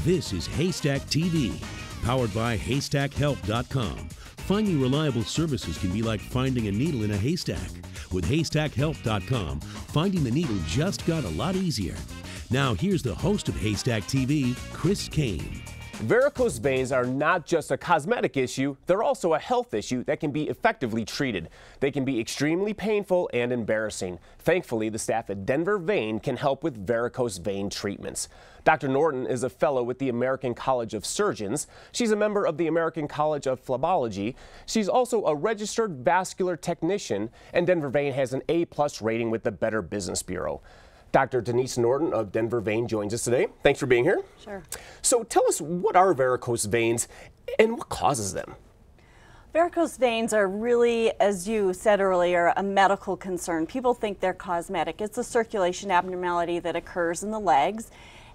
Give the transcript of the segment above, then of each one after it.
This is Haystack TV, powered by HaystackHelp.com. Finding reliable services can be like finding a needle in a haystack. With HaystackHelp.com, finding the needle just got a lot easier. Now here's the host of Haystack TV, Chris Kane. Varicose veins are not just a cosmetic issue, they're also a health issue that can be effectively treated. They can be extremely painful and embarrassing. Thankfully, the staff at Denver Vein can help with varicose vein treatments. Dr. Norton is a fellow with the American College of Surgeons. She's a member of the American College of Phlebology. She's also a registered vascular technician, and Denver Vein has an A+ rating with the Better Business Bureau. Dr. Denise Norton of Denver Vein joins us today. Thanks for being here. Sure. So tell us, what are varicose veins and what causes them? Varicose veins are really, as you said earlier, a medical concern. People think they're cosmetic. It's a circulation abnormality that occurs in the legs,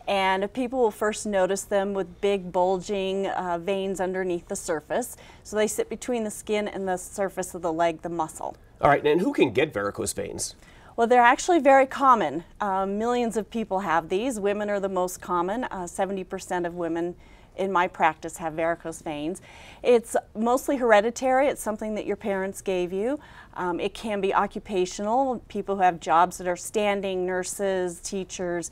and people will first notice them with big bulging veins underneath the surface. So they sit between the skin and the surface of the leg, the muscle. All right, and who can get varicose veins? Well, they're actually very common. Millions of people have these. Women are the most common. 70% of women in my practice have varicose veins. It's mostly hereditary. It's something that your parents gave you. It can be occupational, people who have jobs that are standing, nurses, teachers,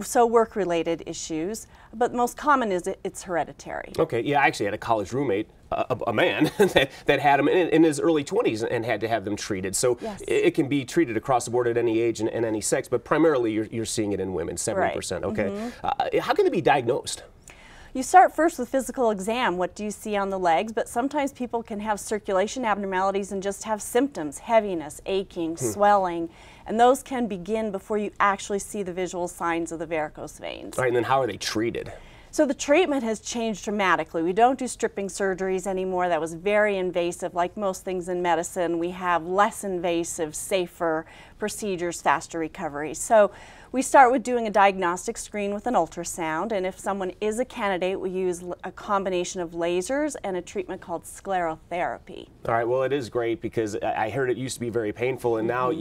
so work-related issues. But most common is it's hereditary. Okay, yeah, I actually had a college roommate, a man, that had them in his early 20s and had to have them treated. So yes, it can be treated across the board at any age and any sex, but primarily you're seeing it in women, 70%. Right. Okay. How can it be diagnosed? You start first with physical exam. What do you see on the legs? But sometimes people can have circulation abnormalities and just have symptoms, heaviness, aching, swelling, and those can begin before you actually see the visual signs of the varicose veins. All right, and then how are they treated? So the treatment has changed dramatically. We don't do stripping surgeries anymore. That was very invasive. Like most things in medicine, we have less invasive, safer procedures, faster recovery. So we start with doing a diagnostic screen with an ultrasound, and if someone is a candidate, we use a combination of lasers and a treatment called sclerotherapy. All right, well, it is great because I heard it used to be very painful, and now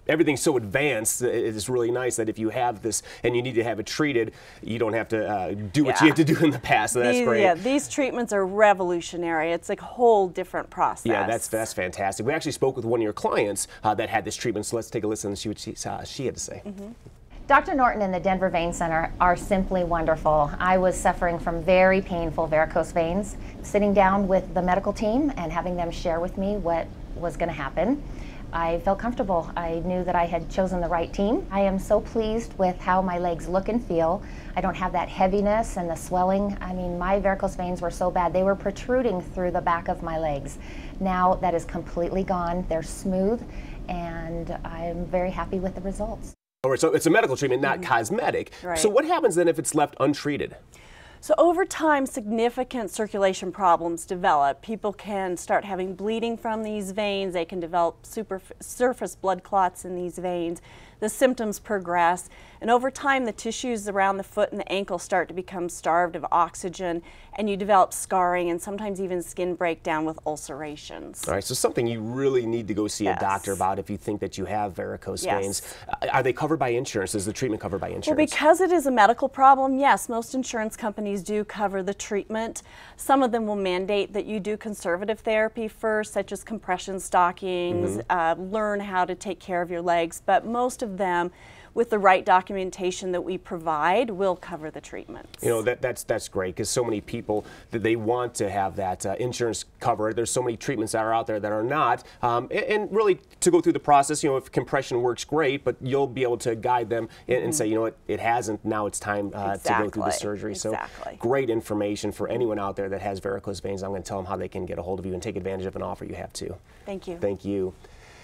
everything's so advanced. It's really nice that if you have this and you need to have it treated, you don't have to do what you had to do in the past. So that's great. Yeah, these treatments are revolutionary. It's a whole different process. Yeah, that's fantastic. We actually spoke with one of your clients that had this treatment, so let's take a listen and see what she had to say. Dr. Norton and the Denver Vein Center are simply wonderful. I was suffering from very painful varicose veins. Sitting down with the medical team and having them share with me what was going to happen, I felt comfortable. I knew that I had chosen the right team. I am so pleased with how my legs look and feel. I don't have that heaviness and the swelling. I mean, my varicose veins were so bad. They were protruding through the back of my legs. Now that is completely gone. They're smooth, and I'm very happy with the results. All right, so it's a medical treatment, not cosmetic. Right. So what happens then if it's left untreated? So over time, significant circulation problems develop. People can start having bleeding from these veins. They can develop surface blood clots in these veins. The symptoms progress, and over time the tissues around the foot and the ankle start to become starved of oxygen, and you develop scarring and sometimes even skin breakdown with ulcerations. All right, so something you really need to go see a doctor about if you think that you have varicose veins. Are they covered by insurance? Is the treatment covered by insurance? Well, because it is a medical problem, yes, most insurance companies do cover the treatment. Some of them will mandate that you do conservative therapy first, such as compression stockings, learn how to take care of your legs, but most of them, with the right documentation that we provide, will cover the treatments. You know, that's great, because so many people that they want to have that insurance cover. There's so many treatments that are out there that are not, and really to go through the process, you know, if compression works, great, but you'll be able to guide them and say, you know what, it hasn't, now it's time to go through the surgery. So great information for anyone out there that has varicose veins. I'm going to tell them how they can get a hold of you and take advantage of an offer you have too. Thank you. Thank you.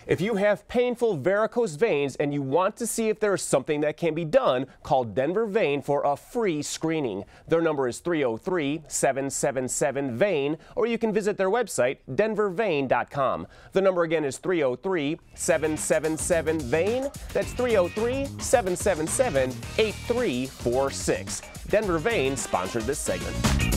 If you have painful varicose veins and you want to see if there is something that can be done, call Denver Vein for a free screening. Their number is 303-777-VEIN, or you can visit their website, denvervein.com. The number again is 303-777-VEIN. That's 303-777-8346. Denver Vein sponsored this segment.